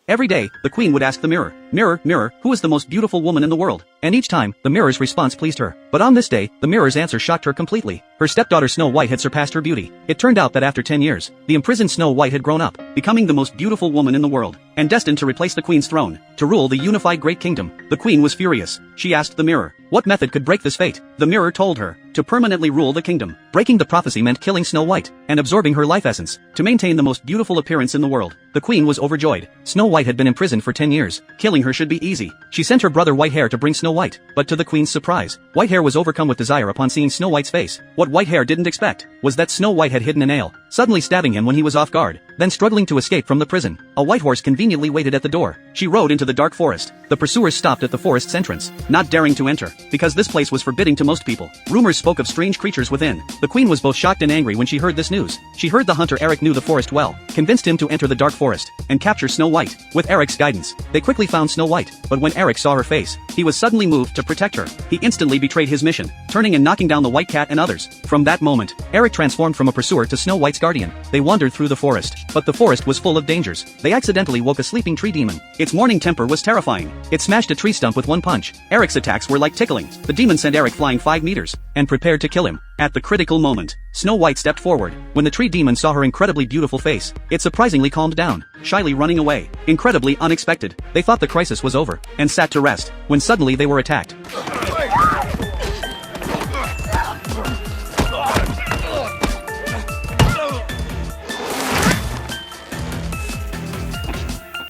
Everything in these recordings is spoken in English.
Every day, the queen would ask the mirror, "Mirror, mirror, who is the most beautiful woman in the world?" And each time, the mirror's response pleased her. But on this day, the mirror's answer shocked her completely. Her stepdaughter Snow White had surpassed her beauty. It turned out that after 10 years, the imprisoned Snow White had grown up, becoming the most beautiful woman in the world, and destined to replace the queen's throne, to rule the unified great kingdom. The queen was furious. She asked the mirror, what method could break this fate? The mirror told her, to permanently rule the kingdom. Breaking the prophecy meant killing Snow White, and absorbing her life essence, to maintain the most beautiful appearance in the world. The queen was overjoyed. Snow White had been imprisoned for 10 years. Killing her should be easy. She sent her brother Whitehair to bring Snow White, but to the queen's surprise, Whitehair was overcome with desire upon seeing Snow White's face. What Whitehair didn't expect was that Snow White had hidden a nail, suddenly stabbing him when he was off guard, then struggling to escape from the prison. A white horse conveniently waited at the door. She rode into the dark forest. The pursuers stopped at the forest's entrance, not daring to enter, because this place was forbidding to most people. Rumors spoke of strange creatures within. The queen was both shocked and angry when she heard this news. She heard the hunter Eric knew the forest well, convinced him to enter the dark forest, and capture Snow White. With Eric's guidance, they quickly found Snow White, but when Eric saw her face, he was suddenly moved to protect her. He instantly betrayed his mission, turning and knocking down the white cat and others. From that moment, Eric transformed from a pursuer to Snow White's guardian. They wandered through the forest, but the forest was full of dangers. They accidentally woke a sleeping tree demon. Its morning temper was terrifying. It smashed a tree stump with one punch. Eric's attacks were like tickling. The demon sent Eric flying 5 meters, and prepared to kill him. At the critical moment, Snow White stepped forward. When the tree demon saw her incredibly beautiful face, it surprisingly calmed down, shyly running away. Incredibly unexpected. They thought the crisis was over, and sat to rest, when suddenly they were attacked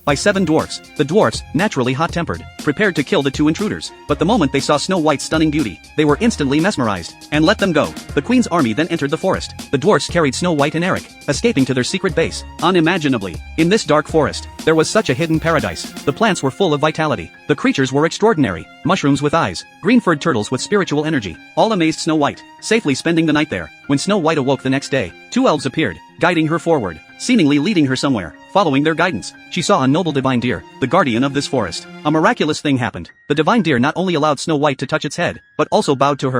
by 7 dwarfs. The dwarfs, naturally hot-tempered, prepared to kill the 2 intruders. But the moment they saw Snow White's stunning beauty, they were instantly mesmerized, and let them go. The queen's army then entered the forest. The dwarfs carried Snow White and Eric, escaping to their secret base. Unimaginably, in this dark forest, there was such a hidden paradise. The plants were full of vitality. The creatures were extraordinary. Mushrooms with eyes, green-furred turtles with spiritual energy, all amazed Snow White, safely spending the night there. When Snow White awoke the next day, 2 elves appeared, guiding her forward, seemingly leading her somewhere. Following their guidance, she saw a noble divine deer, the guardian of this forest. A miraculous thing happened. The divine deer not only allowed Snow White to touch its head, but also bowed to her.